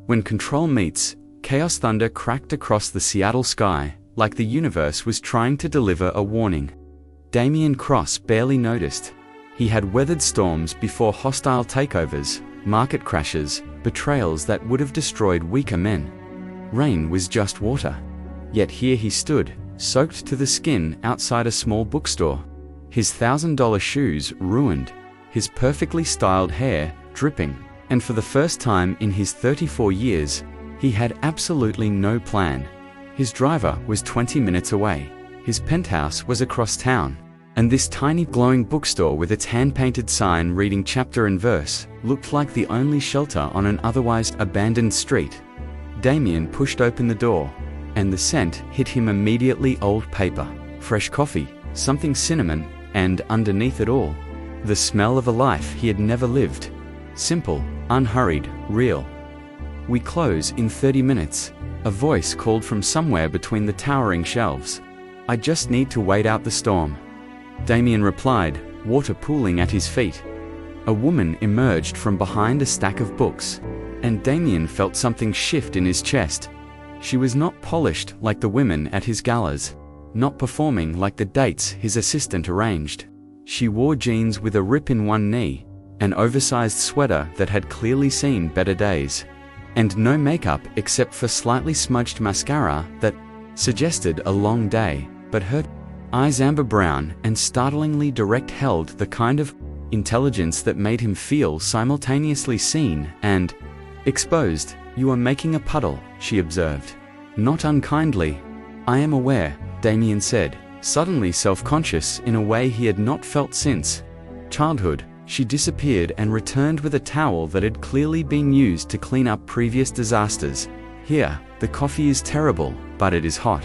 When control meets, chaos thunder cracked across the Seattle sky, like the universe was trying to deliver a warning. Damien Cross barely noticed. He had weathered storms before hostile takeovers, market crashes, betrayals that would have destroyed weaker men. Rain was just water. Yet here he stood, soaked to the skin outside a small bookstore. His $1,000 shoes ruined, his perfectly styled hair dripping, and for the first time in his 34 years, he had absolutely no plan. His driver was 20 minutes away. His penthouse was across town. And this tiny glowing bookstore with its hand-painted sign reading chapter and verse looked like the only shelter on an otherwise abandoned street. Damien pushed open the door, and the scent hit him immediately: old paper, fresh coffee, something cinnamon, and underneath it all, the smell of a life he had never lived. Simple, unhurried, real. "We close in 30 minutes, a voice called from somewhere between the towering shelves. "I just need to wait out the storm," Damien replied, water pooling at his feet. A woman emerged from behind a stack of books, and Damien felt something shift in his chest. She was not polished like the women at his galas, not performing like the dates his assistant arranged. She wore jeans with a rip in one knee, an oversized sweater that had clearly seen better days, and no makeup except for slightly smudged mascara that suggested a long day, but her eyes amber brown and startlingly direct held the kind of intelligence that made him feel simultaneously seen and exposed. "You are making a puddle," she observed. Not unkindly. "I am aware," Damien said, suddenly self-conscious in a way he had not felt since childhood. She disappeared and returned with a towel that had clearly been used to clean up previous disasters. "Here, the coffee is terrible, but it is hot."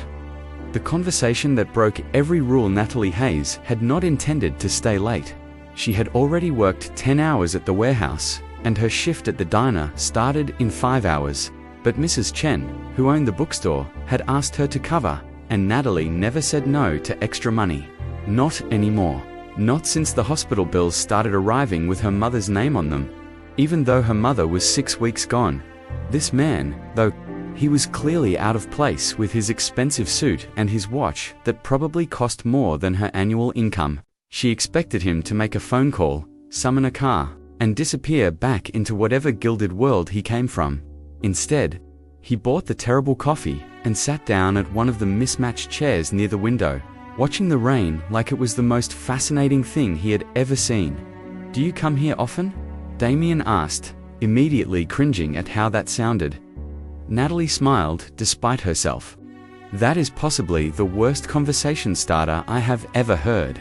The conversation that broke every rule. Natalie Hayes had not intended to stay late. She had already worked 10 hours at the warehouse, and her shift at the diner started in 5 hours. But Mrs. Chen, who owned the bookstore, had asked her to cover, and Natalie never said no to extra money. Not anymore. Not since the hospital bills started arriving with her mother's name on them. Even though her mother was 6 weeks gone. This man, though, he was clearly out of place with his expensive suit and his watch that probably cost more than her annual income. She expected him to make a phone call, summon a car, and disappear back into whatever gilded world he came from. Instead, he bought the terrible coffee and sat down at one of the mismatched chairs near the window, watching the rain like it was the most fascinating thing he had ever seen. "Do you come here often?" Damien asked, immediately cringing at how that sounded. Natalie smiled despite herself. "That is possibly the worst conversation starter I have ever heard."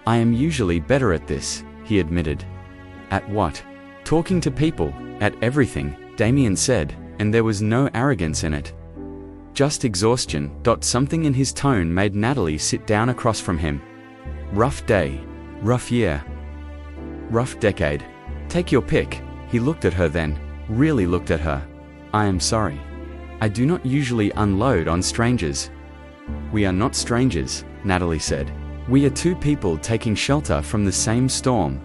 "I am usually better at this," he admitted. "At what?" "Talking to people, at everything," Damien said, and there was no arrogance in it. Just exhaustion. Something in his tone made Natalie sit down across from him. "Rough day. Rough year. Rough decade. Take your pick." He looked at her then, really looked at her. "I am sorry. I do not usually unload on strangers." "We are not strangers," Natalie said. "We are two people taking shelter from the same storm."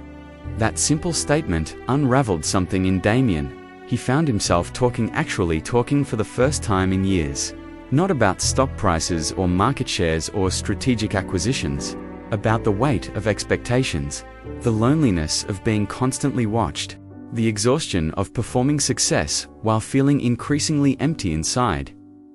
That simple statement unraveled something in Damien. He found himself actually talking for the first time in years. Not about stock prices or market shares or strategic acquisitions. About the weight of expectations. The loneliness of being constantly watched. The exhaustion of performing success while feeling increasingly empty inside.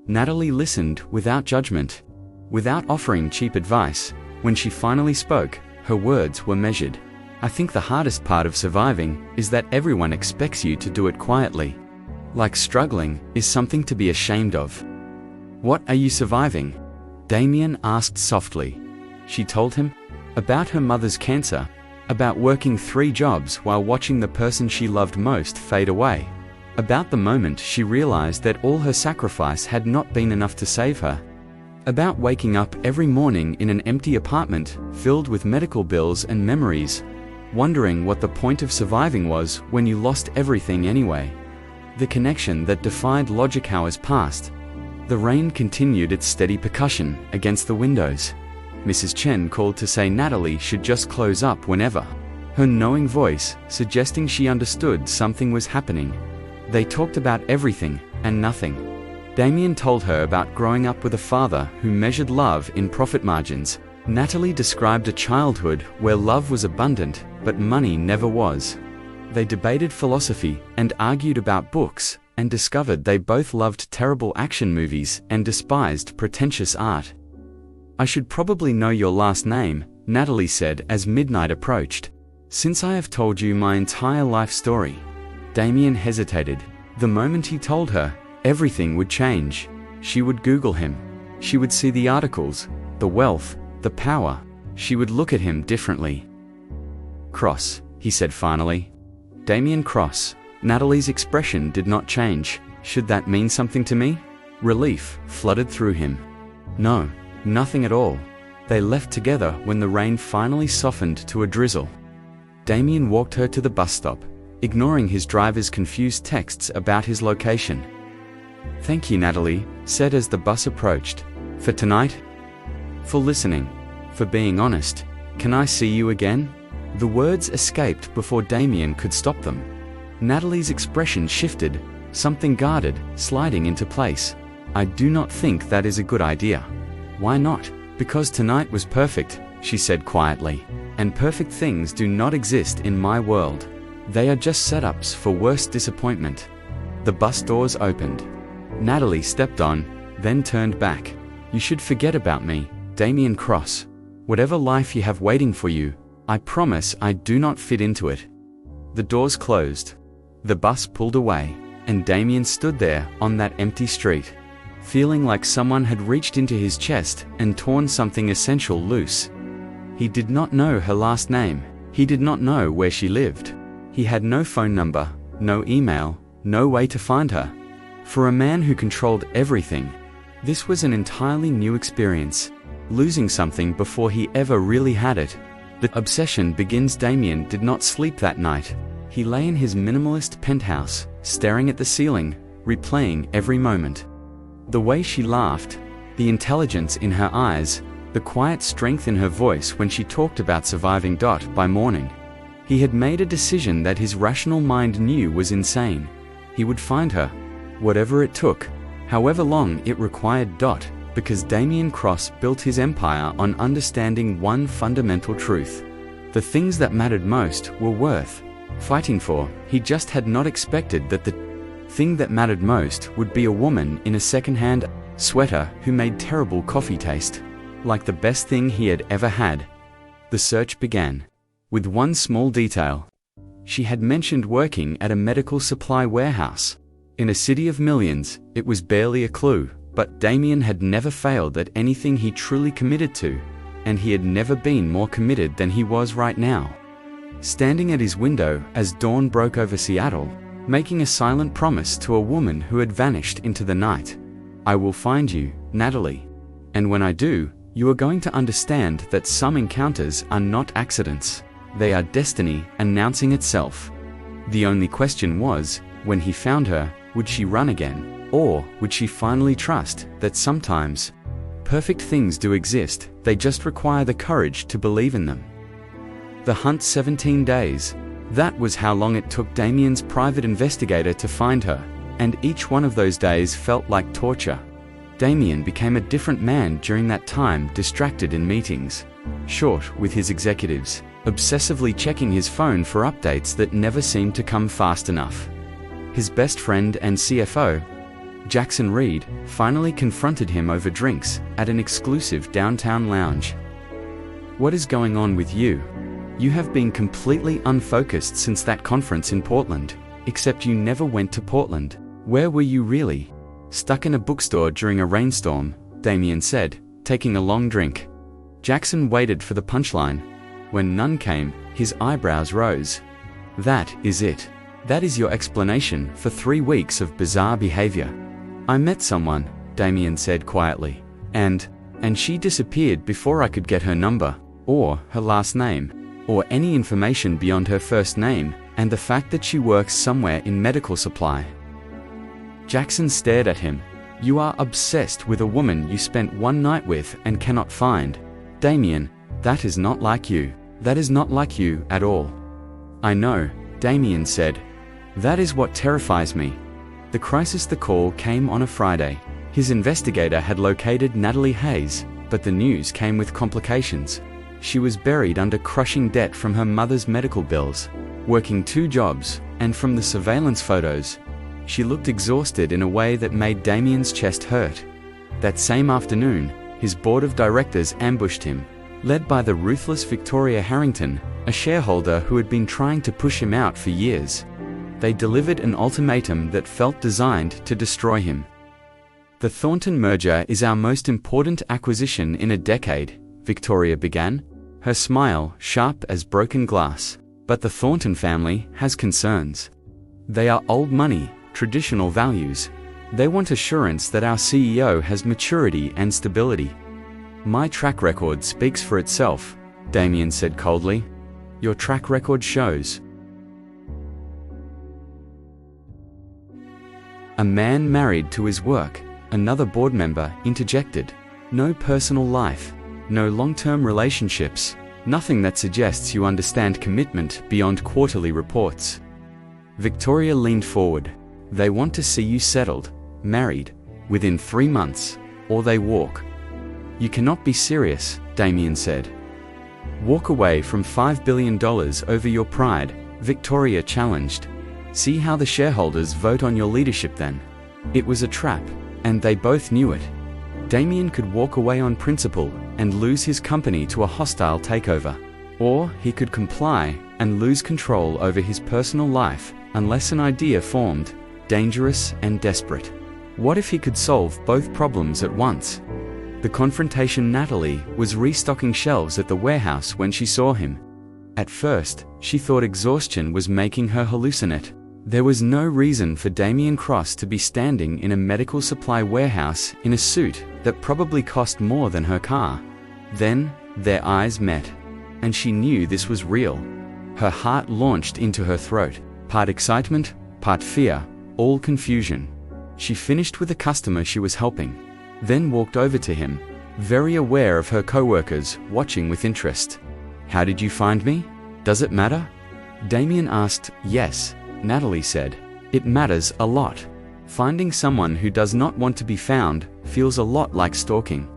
Natalie listened without judgment, without offering cheap advice. When she finally spoke, her words were measured. "I think the hardest part of surviving is that everyone expects you to do it quietly. Like struggling is something to be ashamed of." "What are you surviving?" Damien asked softly. She told him about her mother's cancer, about working 3 jobs while watching the person she loved most fade away, about the moment she realized that all her sacrifice had not been enough to save her, about waking up every morning in an empty apartment filled with medical bills and memories, wondering what the point of surviving was when you lost everything anyway. The connection that defied logic. Hours passed. The rain continued its steady percussion against the windows. Mrs. Chen called to say Natalie should just close up whenever, her knowing voice suggesting she understood something was happening. They talked about everything and nothing. Damien told her about growing up with a father who measured love in profit margins. Natalie described a childhood where love was abundant, but money never was. They debated philosophy and argued about books, and discovered they both loved terrible action movies and despised pretentious art. "I should probably know your last name," Natalie said as midnight approached, "since I have told you my entire life story." Damien hesitated. The moment he told her, everything would change. She would Google him. She would see the articles, the wealth, the power. She would look at him differently. "Cross," he said finally. "Damien Cross." Natalie's expression did not change. "Should that mean something to me?" Relief flooded through him. "No, nothing at all." They left together when the rain finally softened to a drizzle. Damien walked her to the bus stop, ignoring his driver's confused texts about his location. "Thank you," Natalie said as the bus approached. "For tonight? For listening? For being honest? Can I see you again?" The words escaped before Damien could stop them. Natalie's expression shifted, something guarded sliding into place. "I do not think that is a good idea." "Why not?" "Because tonight was perfect," she said quietly. "And perfect things do not exist in my world. They are just setups for worse disappointment." The bus doors opened. Natalie stepped on, then turned back. "You should forget about me, Damien Cross. Whatever life you have waiting for you, I promise I do not fit into it." The doors closed. The bus pulled away, and Damien stood there on that empty street, feeling like someone had reached into his chest and torn something essential loose. He did not know her last name. He did not know where she lived. He had no phone number, no email, no way to find her. For a man who controlled everything, this was an entirely new experience, losing something before he ever really had it. The obsession begins. Damien did not sleep that night. He lay in his minimalist penthouse, staring at the ceiling, replaying every moment. The way she laughed, the intelligence in her eyes, the quiet strength in her voice when she talked about surviving. By morning, he had made a decision that his rational mind knew was insane. He would find her, whatever it took, however long it required. Because Damien Cross built his empire on understanding one fundamental truth. The things that mattered most were worth fighting for. He just had not expected that the thing that mattered most would be a woman in a second-hand sweater who made terrible coffee taste like the best thing he had ever had. The search began with one small detail. She had mentioned working at a medical supply warehouse. In a city of millions, it was barely a clue, but Damien had never failed at anything he truly committed to, and he had never been more committed than he was right now. Standing at his window as dawn broke over Seattle, making a silent promise to a woman who had vanished into the night. "I will find you, Natalie. And when I do, you are going to understand that some encounters are not accidents. They are destiny announcing itself." The only question was, when he found her, would she run again? Or would she finally trust that sometimes perfect things do exist, they just require the courage to believe in them? The hunt, 17 days. That was how long it took Damien's private investigator to find her, and each one of those days felt like torture. Damien became a different man during that time, distracted in meetings, short with his executives, obsessively checking his phone for updates that never seemed to come fast enough. His best friend and CFO, Jackson Reed, finally confronted him over drinks at an exclusive downtown lounge. "What is going on with you? You have been completely unfocused since that conference in Portland, except you never went to Portland. Where were you really?" "Stuck in a bookstore during a rainstorm," Damien said, taking a long drink. Jackson waited for the punchline. When none came, his eyebrows rose. "That is it. That is your explanation for 3 weeks of bizarre behavior." "I met someone," Damien said quietly, and she disappeared before I could get her number, or her last name, or any information beyond her first name, and the fact that she works somewhere in medical supply." Jackson stared at him. "You are obsessed with a woman you spent one night with and cannot find. Damien, that is not like you. That is not like you at all." "I know," Damien said. "That is what terrifies me. The call came on a Friday. His investigator had located Natalie Hayes, but the news came with complications. She was buried under crushing debt from her mother's medical bills, working 2 jobs, and from the surveillance photos, she looked exhausted in a way that made Damien's chest hurt. That same afternoon, his board of directors ambushed him, led by the ruthless Victoria Harrington, a shareholder who had been trying to push him out for years. They delivered an ultimatum that felt designed to destroy him. "The Thornton merger is our most important acquisition in a decade," Victoria began, her smile sharp as broken glass. "But the Thornton family has concerns. They are old money, traditional values. They want assurance that our CEO has maturity and stability." "My track record speaks for itself," Damien said coldly. "Your track record shows." A man married to his work, another board member interjected. "No personal life, no long-term relationships, nothing that suggests you understand commitment beyond quarterly reports." Victoria leaned forward. "They want to see you settled, married, within 3 months, or they walk." "You cannot be serious," Damien said. "Walk away from $5 billion over your pride," Victoria challenged. "See how the shareholders vote on your leadership then." It was a trap, and they both knew it. Damien could walk away on principle and lose his company to a hostile takeover. Or he could comply and lose control over his personal life unless an idea formed, dangerous and desperate. What if he could solve both problems at once? The confrontation. Natalie was restocking shelves at the warehouse when she saw him. At first, she thought exhaustion was making her hallucinate. There was no reason for Damien Cross to be standing in a medical supply warehouse in a suit that probably cost more than her car. Then, their eyes met, and she knew this was real. Her heart launched into her throat, part excitement, part fear, all confusion. She finished with a customer she was helping, then walked over to him, very aware of her coworkers watching with interest. "How did you find me? Does it matter?" Damien asked. "Yes," Natalie said. "It matters a lot. Finding someone who does not want to be found feels a lot like stalking."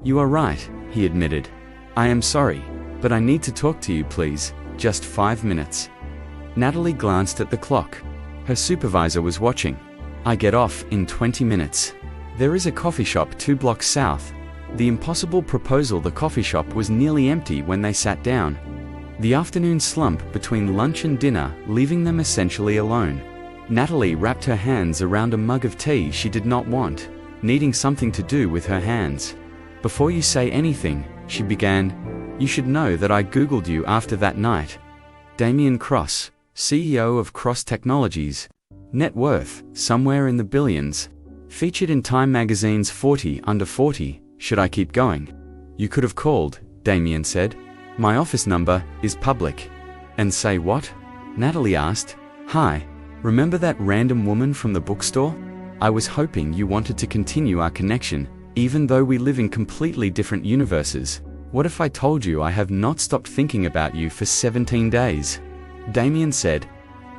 "You are right," he admitted. "I am sorry, but I need to talk to you, please. Just 5 minutes." Natalie glanced at the clock. Her supervisor was watching. "I get off in 20 minutes. There is a coffee shop 2 blocks south." The impossible proposal. The coffee shop was nearly empty when they sat down. The afternoon slump between lunch and dinner, leaving them essentially alone. Natalie wrapped her hands around a mug of tea she did not want, needing something to do with her hands. "Before you say anything," she began, "you should know that I Googled you after that night." Damien Cross, CEO of Cross Technologies. Net worth, somewhere in the billions. Featured in Time magazine's 40 Under 40. Should I keep going? "You could have called," Damien said. "My office number is public." "And say what?" Natalie asked. "Hi, remember that random woman from the bookstore? I was hoping you wanted to continue our connection, even though we live in completely different universes. What if I told you I have not stopped thinking about you for 17 days? Damien said.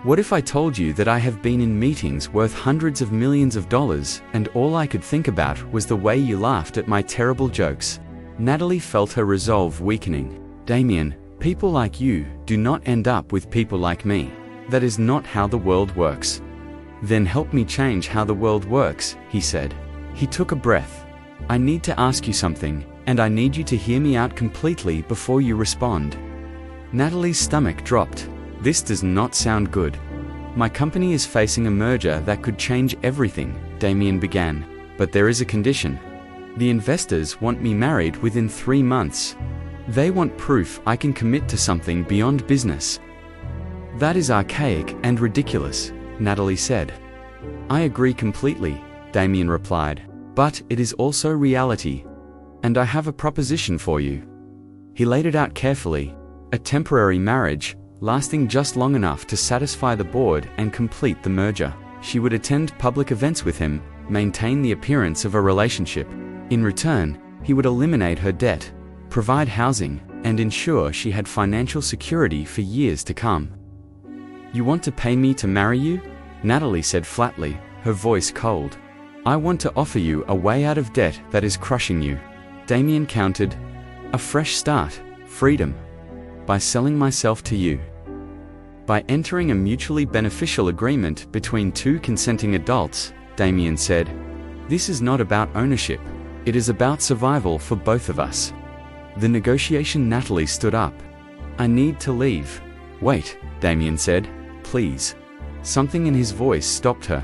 "What if I told you that I have been in meetings worth hundreds of millions of dollars, and all I could think about was the way you laughed at my terrible jokes?" Natalie felt her resolve weakening. "Damien, people like you do not end up with people like me. That is not how the world works." "Then help me change how the world works," he said. He took a breath. "I need to ask you something, and I need you to hear me out completely before you respond." Natalie's stomach dropped. "This does not sound good." "My company is facing a merger that could change everything," Damien began. "But there is a condition. The investors want me married within 3 months. They want proof I can commit to something beyond business." "That is archaic and ridiculous," Natalie said. "I agree completely," Damien replied. "But it is also reality. And I have a proposition for you." He laid it out carefully. A temporary marriage, lasting just long enough to satisfy the board and complete the merger. She would attend public events with him, maintain the appearance of a relationship. In return, he would eliminate her debt, provide housing, and ensure she had financial security for years to come. "You want to pay me to marry you?" Natalie said flatly. her voice cold. "I want to offer you a way out of debt that is crushing you," Damien countered. "A fresh start, freedom. By selling myself to you. By entering a mutually beneficial agreement between two consenting adults," Damien said. "This is not about ownership. It is about survival for both of us." The negotiation. Natalie stood up. "I need to leave." "Wait," Damien said. "Please." Something in his voice stopped her.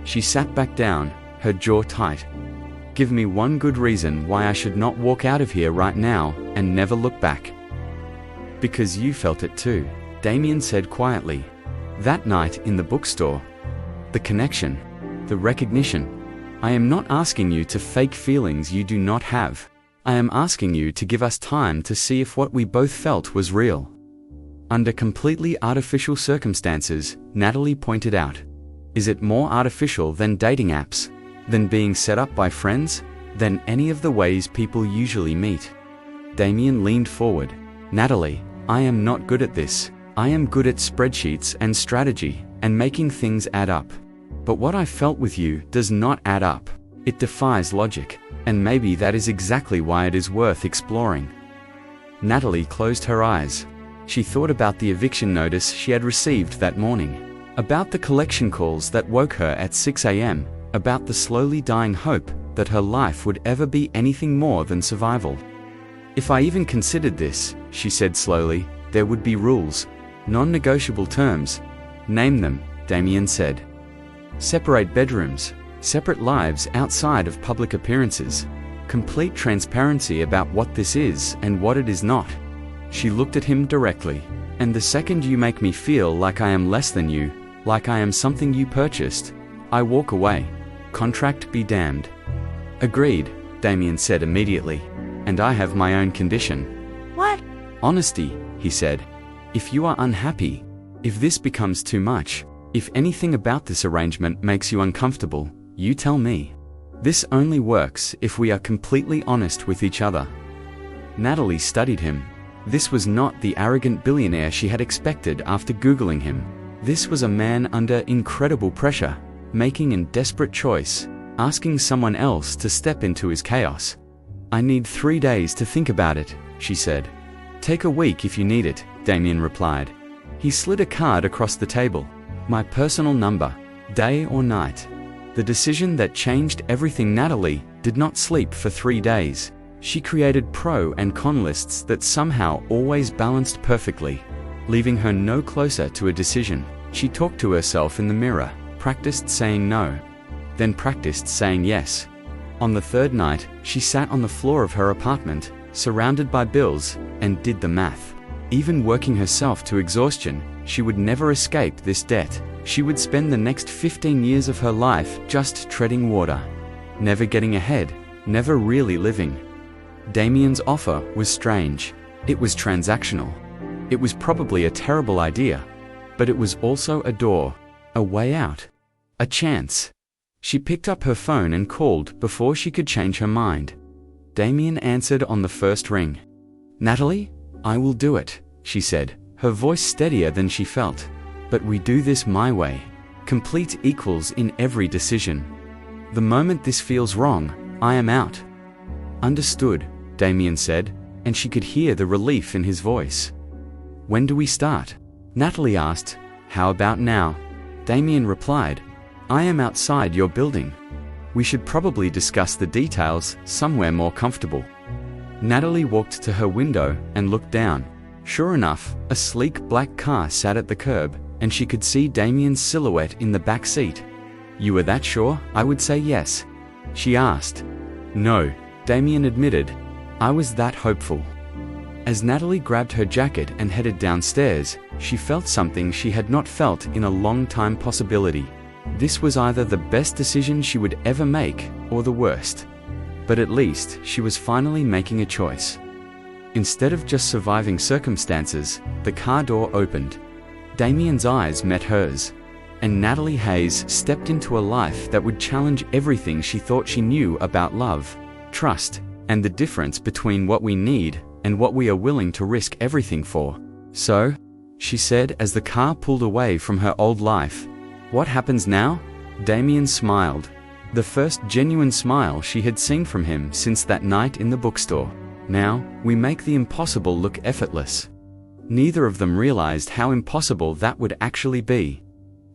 She sat back down, her jaw tight. "Give me one good reason why I should not walk out of here right now and never look back." "Because you felt it too," Damien said quietly. "That night in the bookstore. The connection. The recognition. I am not asking you to fake feelings you do not have. I am asking you to give us time to see if what we both felt was real." "Under completely artificial circumstances," Natalie pointed out. "Is it more artificial than dating apps? Than being set up by friends? Than any of the ways people usually meet?" Damien leaned forward. "Natalie, I am not good at this. I am good at spreadsheets and strategy, and making things add up. But what I felt with you does not add up. It defies logic, and maybe that is exactly why it is worth exploring." Natalie closed her eyes. She thought about the eviction notice she had received that morning, about the collection calls that woke her at 6 a.m., about the slowly dying hope that her life would ever be anything more than survival. "If I even considered this," she said slowly, "there would be rules, non-negotiable terms." "Name them," Damien said. "Separate bedrooms, separate lives outside of public appearances, complete transparency about what this is and what it is not." She looked at him directly. "And the second you make me feel like I am less than you, like I am something you purchased, I walk away. Contract be damned." "Agreed," Damien said immediately. "And I have my own condition." "What?" "Honesty," he said. "If you are unhappy, if this becomes too much, if anything about this arrangement makes you uncomfortable, you tell me. This only works if we are completely honest with each other." Natalie studied him. This was not the arrogant billionaire she had expected after Googling him. This was a man under incredible pressure, making a desperate choice, asking someone else to step into his chaos. "I need 3 days to think about it," she said. "Take a week if you need it," Damien replied. He slid a card across the table. "My personal number, day or night." The decision that changed everything. Natalie did not sleep for 3 days. She created pro and con lists that somehow always balanced perfectly, leaving her no closer to a decision. She talked to herself in the mirror, practiced saying no, then practiced saying yes. On the third night, she sat on the floor of her apartment, surrounded by bills, and did the math. Even working herself to exhaustion, she would never escape this debt. She would spend the next 15 years of her life just treading water, never getting ahead, never really living. Damien's offer was strange. It was transactional. It was probably a terrible idea, but it was also a door, a way out, a chance. She picked up her phone and called before she could change her mind. Damien answered on the first ring. "Natalie, I will do it," she said, her voice steadier than she felt. "But we do this my way. Complete equals in every decision. The moment this feels wrong, I am out." "Understood," Damien said, and she could hear the relief in his voice. "When do we start?" Natalie asked. "How about now?" Damien replied. "I am outside your building. We should probably discuss the details somewhere more comfortable." Natalie walked to her window and looked down. Sure enough, a sleek black car sat at the curb, and she could see Damien's silhouette in the back seat. "You were that sure I would say yes?" she asked. "No," Damien admitted. "I was that hopeful." As Natalie grabbed her jacket and headed downstairs, she felt something she had not felt in a long time. Possibility. This was either the best decision she would ever make, or the worst. But at least she was finally making a choice. Instead of just surviving circumstances, the car door opened. Damien's eyes met hers, and Natalie Hayes stepped into a life that would challenge everything she thought she knew about love, trust, and the difference between what we need and what we are willing to risk everything for. "So," she said as the car pulled away from her old life, "what happens now?" Damien smiled. The first genuine smile she had seen from him since that night in the bookstore. Now, we make the impossible look effortless. Neither of them realized how impossible that would actually be.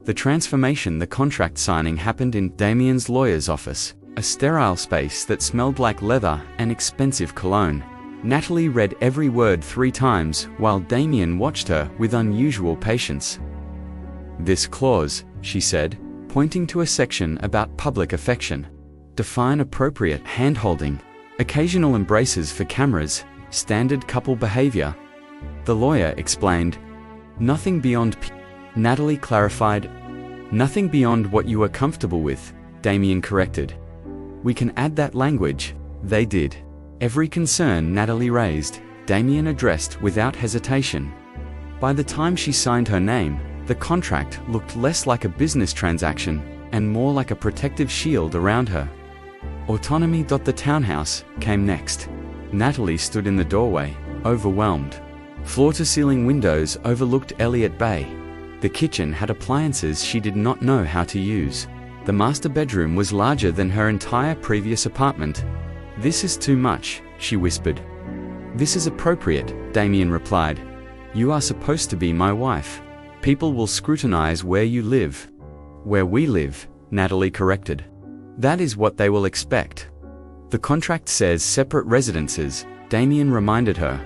The transformation, the contract signing, happened in Damien's lawyer's office, a sterile space that smelled like leather and expensive cologne. Natalie read every word 3 times while Damien watched her with unusual patience. "This clause," she said, pointing to a section about public affection. "Define appropriate hand-holding, occasional embraces for cameras, standard couple behavior." The lawyer explained. "Nothing beyond Natalie clarified. "Nothing beyond what you are comfortable with," Damien corrected. "We can add that language." They did. Every concern Natalie raised, Damien addressed without hesitation. By the time she signed her name, the contract looked less like a business transaction and more like a protective shield around her. Autonomy. The townhouse came next. Natalie stood in the doorway, overwhelmed. Floor-to-ceiling windows overlooked Elliott Bay. The kitchen had appliances she did not know how to use. The master bedroom was larger than her entire previous apartment. "This is too much," she whispered. "This is appropriate," Damien replied. "You are supposed to be my wife. People will scrutinize where you live." "Where we live," Natalie corrected. "That is what they will expect." "The contract says separate residences," Damien reminded her.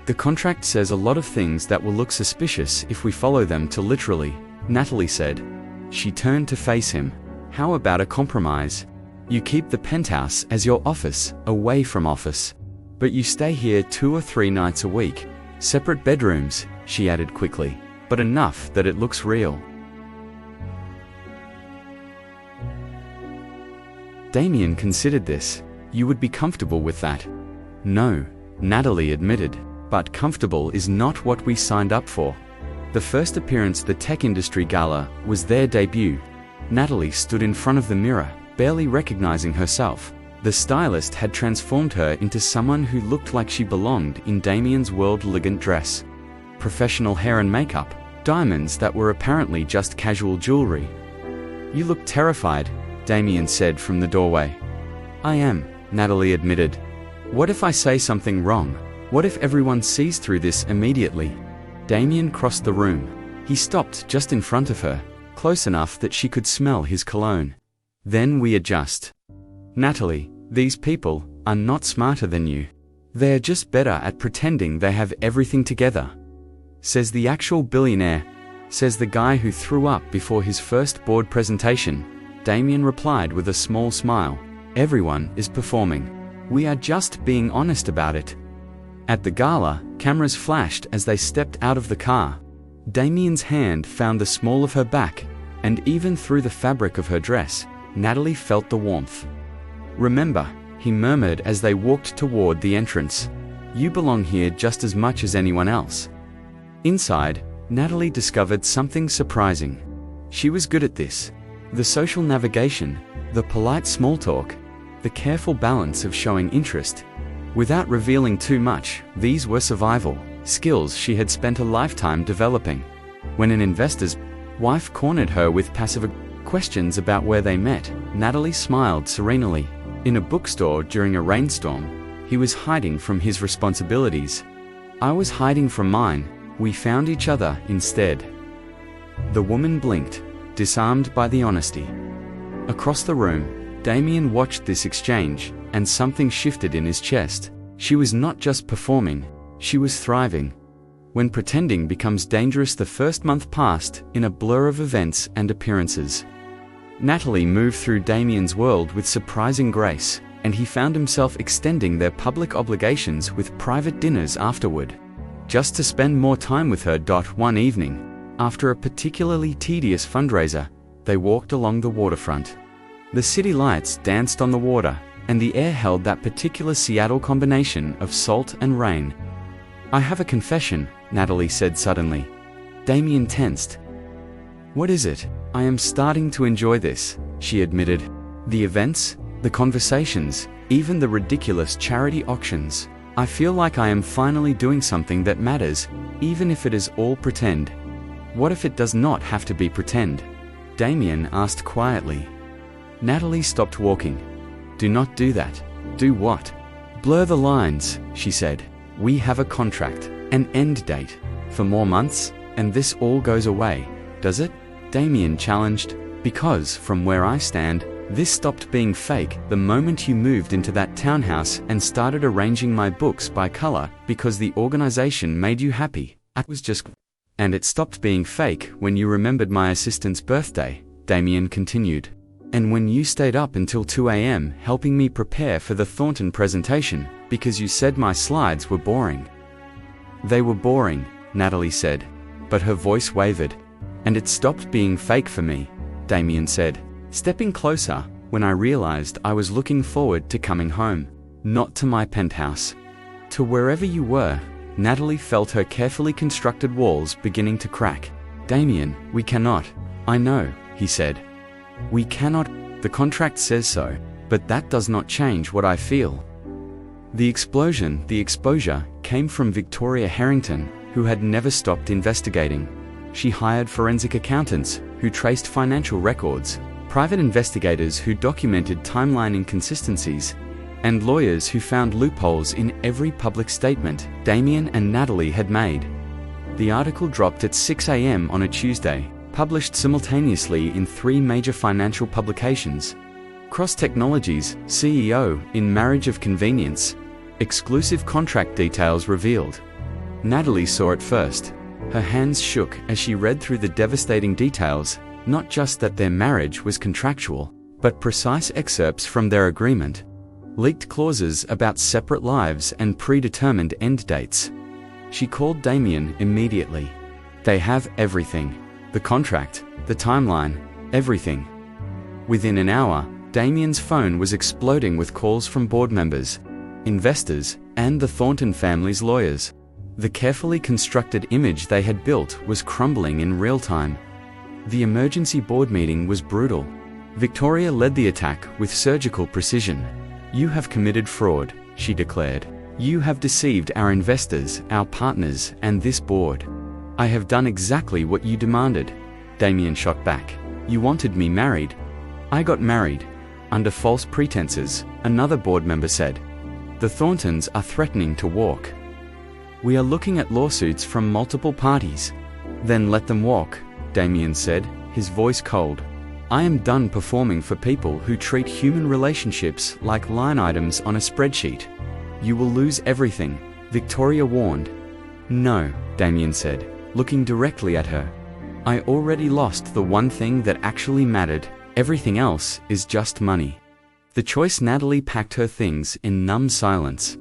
"The contract says a lot of things that will look suspicious if we follow them too literally," Natalie said. She turned to face him. "How about a compromise? You keep the penthouse as your office, away from office. But you stay here 2 or 3 nights a week. Separate bedrooms," she added quickly, "but enough that it looks real." Damien considered this. "You would be comfortable with that?" "No," Natalie admitted. "But comfortable is not what we signed up for." The first appearance, the tech industry gala, was their debut. Natalie stood in front of the mirror, barely recognizing herself. The stylist had transformed her into someone who looked like she belonged in Damien's world-elegant dress. Professional hair and makeup, diamonds that were apparently just casual jewelry. "You look terrified," Damien said from the doorway. "I am," Natalie admitted. "What if I say something wrong? What if everyone sees through this immediately?" Damien crossed the room. He stopped just in front of her, close enough that she could smell his cologne. "Then we adjust." "Natalie, these people are not smarter than you. They're just better at pretending they have everything together. Says the actual billionaire. Says the guy who threw up before his first board presentation." Damien replied with a small smile. "Everyone is performing. We are just being honest about it." At the gala, cameras flashed as they stepped out of the car. Damien's hand found the small of her back, and even through the fabric of her dress, Natalie felt the warmth. "Remember," he murmured as they walked toward the entrance. "You belong here just as much as anyone else." Inside, Natalie discovered something surprising. She was good at this. The social navigation, the polite small talk, the careful balance of showing interest. Without revealing too much, these were survival skills she had spent a lifetime developing. When an investor's wife cornered her with passive questions about where they met, Natalie smiled serenely. In a bookstore during a rainstorm, he was hiding from his responsibilities. I was hiding from mine. We found each other instead. The woman blinked, disarmed by the honesty. Across the room, Damien watched this exchange, and something shifted in his chest. She was not just performing, she was thriving. When pretending becomes dangerous, the first month passed in a blur of events and appearances. Natalie moved through Damien's world with surprising grace, and he found himself extending their public obligations with private dinners afterward. Just to spend more time with her. One evening, after a particularly tedious fundraiser, they walked along the waterfront. The city lights danced on the water, and the air held that particular Seattle combination of salt and rain. "I have a confession," Natalie said suddenly. Damien tensed. "What is it?" "I am starting to enjoy this," she admitted. "The events, the conversations, even the ridiculous charity auctions. I feel like I am finally doing something that matters, even if it is all pretend." "What if it does not have to be pretend?" Damien asked quietly. Natalie stopped walking. Do not do that. Do what? Blur the lines, she said. We have a contract, an end date, for more months, and this all goes away, does it? Damien challenged. Because, from where I stand, this stopped being fake the moment you moved into that townhouse and started arranging my books by color because the organization made you happy. It was just... And it stopped being fake when you remembered my assistant's birthday, Damien continued. And when you stayed up until 2 a.m. helping me prepare for the Thornton presentation because you said my slides were boring. They were boring, Natalie said, but her voice wavered. And it stopped being fake for me, Damien said, stepping closer when I realized I was looking forward to coming home, not to my penthouse, to wherever you were. Natalie felt her carefully constructed walls beginning to crack. Damien, we cannot. I know, he said. We cannot. The contract says so, but that does not change what I feel. The exposure came from Victoria Harrington, who had never stopped investigating. She hired forensic accountants who traced financial records, private investigators who documented timeline inconsistencies, and lawyers who found loopholes in every public statement Damien and Natalie had made. The article dropped at 6 a.m. on a Tuesday, published simultaneously in 3 major financial publications. Cross Technologies, CEO, in Marriage of Convenience. Exclusive contract details revealed. Natalie saw it first. Her hands shook as she read through the devastating details, not just that their marriage was contractual, but precise excerpts from their agreement. Leaked clauses about separate lives and predetermined end dates. She called Damien immediately. They have everything. The contract, the timeline, everything. Within an hour, Damien's phone was exploding with calls from board members, investors, and the Thornton family's lawyers. The carefully constructed image they had built was crumbling in real time. The emergency board meeting was brutal. Victoria led the attack with surgical precision. You have committed fraud, she declared. You have deceived our investors, our partners, and this board. I have done exactly what you demanded. Damien shot back. You wanted me married. I got married. Under false pretenses, another board member said. The Thorntons are threatening to walk. We are looking at lawsuits from multiple parties. Then let them walk, Damien said, his voice cold. I am done performing for people who treat human relationships like line items on a spreadsheet. You will lose everything, Victoria warned. No, Damien said, looking directly at her. I already lost the one thing that actually mattered. Everything else is just money. The choice. Natalie packed her things in numb silence.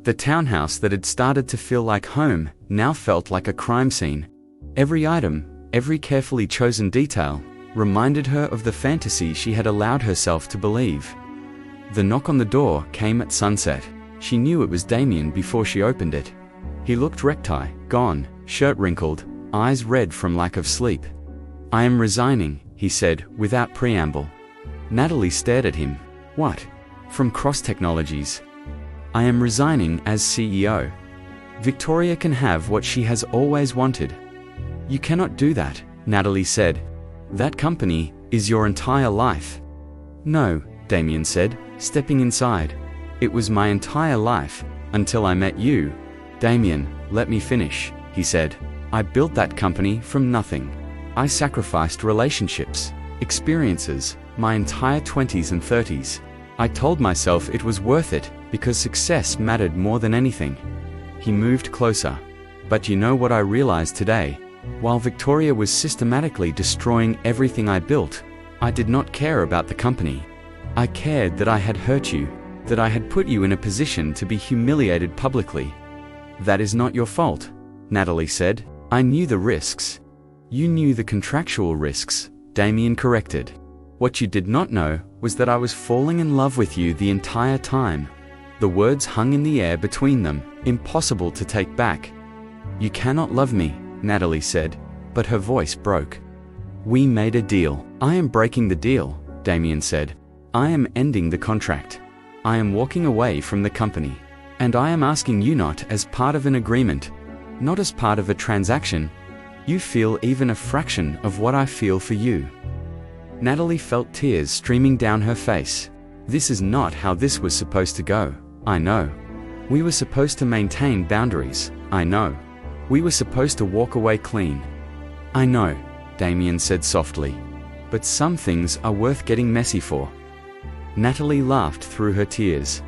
The townhouse that had started to feel like home now felt like a crime scene. Every item, every carefully chosen detail, reminded her of the fantasy she had allowed herself to believe. The knock on the door came at sunset. She knew it was Damien before she opened it. He looked recti, gone, shirt wrinkled, eyes red from lack of sleep. I am resigning, he said, without preamble. Natalie stared at him. What? From Cross Technologies. I am resigning as CEO. Victoria can have what she has always wanted. You cannot do that, Natalie said. That company is your entire life. No, Damien said, stepping inside. It was my entire life, until I met you. Damien, let me finish, he said. I built that company from nothing. I sacrificed relationships, experiences, my entire 20s and 30s. I told myself it was worth it because success mattered more than anything. He moved closer. But you know what I realized today? While Victoria was systematically destroying everything I built, I did not care about the company. I cared that I had hurt you, that I had put you in a position to be humiliated publicly. That is not your fault, Natalie said. I knew the risks. You knew the contractual risks, Damien corrected. What you did not know was that I was falling in love with you the entire time. The words hung in the air between them, impossible to take back. You cannot love me, Natalie said, but her voice broke. We made a deal. I am breaking the deal, Damien said. I am ending the contract. I am walking away from the company. And I am asking you not as part of an agreement, not as part of a transaction. You feel even a fraction of what I feel for you. Natalie felt tears streaming down her face. This is not how this was supposed to go. I know. We were supposed to maintain boundaries. I know. We were supposed to walk away clean. I know, Damien said softly. But some things are worth getting messy for. Natalie laughed through her tears.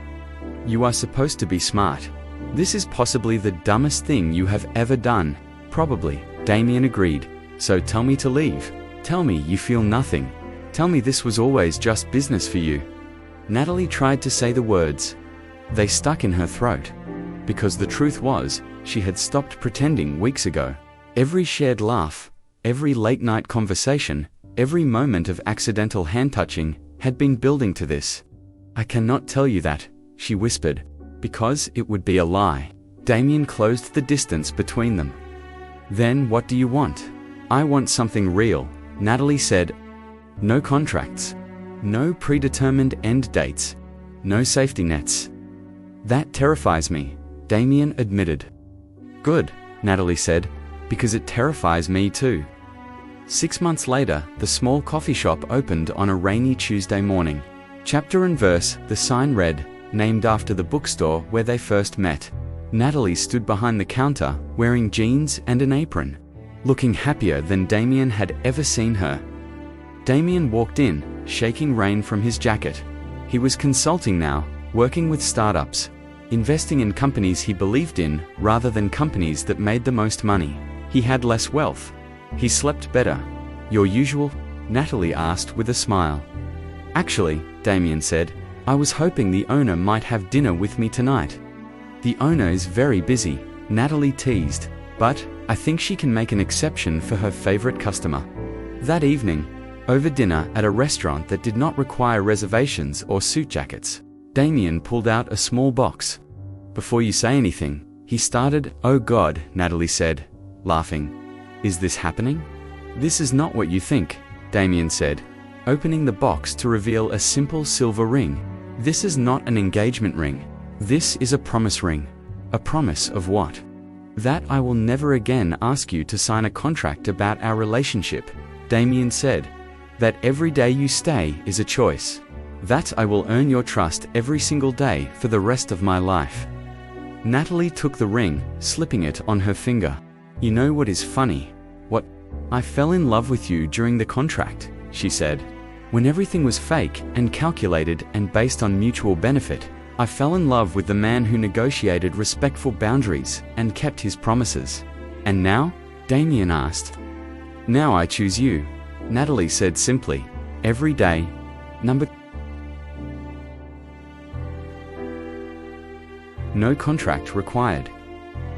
You are supposed to be smart. This is possibly the dumbest thing you have ever done. Probably, Damien agreed. So tell me to leave. Tell me you feel nothing. Tell me this was always just business for you. Natalie tried to say the words. They stuck in her throat. Because the truth was, she had stopped pretending weeks ago. Every shared laugh, every late-night conversation, every moment of accidental hand-touching had been building to this. I cannot tell you that, she whispered, because it would be a lie. Damien closed the distance between them. Then what do you want? I want something real, Natalie said. No contracts. No predetermined end dates. No safety nets. That terrifies me, Damien admitted. Good, Natalie said, because it terrifies me too. 6 months later, the small coffee shop opened on a rainy Tuesday morning. Chapter and verse, the sign read, named after the bookstore where they first met. Natalie stood behind the counter, wearing jeans and an apron, looking happier than Damien had ever seen her. Damien walked in, shaking rain from his jacket. He was consulting now, working with startups, investing in companies he believed in rather than companies that made the most money. He had less wealth. He slept better. Your usual? Natalie asked with a smile. Actually, Damien said, I was hoping the owner might have dinner with me tonight. The owner is very busy, Natalie teased, but I think she can make an exception for her favorite customer. That evening, over dinner at a restaurant that did not require reservations or suit jackets, Damien pulled out a small box. Before you say anything, he started. Oh God, Natalie said, laughing. Is this happening? This is not what you think, Damien said, opening the box to reveal a simple silver ring. This is not an engagement ring. This is a promise ring. A promise of what? That I will never again ask you to sign a contract about our relationship, Damien said. That every day you stay is a choice. That I will earn your trust every single day for the rest of my life. Natalie took the ring, slipping it on her finger. You know what is funny? What? I fell in love with you during the contract, she said. When everything was fake and calculated and based on mutual benefit, I fell in love with the man who negotiated respectful boundaries and kept his promises. And now? Damien asked. Now I choose you, Natalie said simply. Every day. No contract required.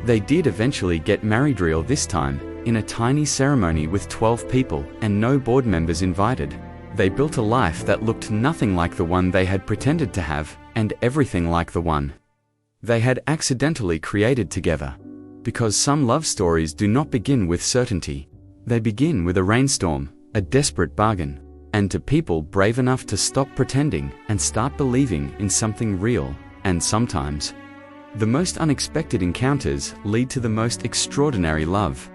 They did eventually get married, real this time, in a tiny ceremony with 12 people and no board members invited. They built a life that looked nothing like the one they had pretended to have, and everything like the one they had accidentally created together. Because some love stories do not begin with certainty. They begin with a rainstorm, a desperate bargain, and to people brave enough to stop pretending and start believing in something real. And sometimes, the most unexpected encounters lead to the most extraordinary love.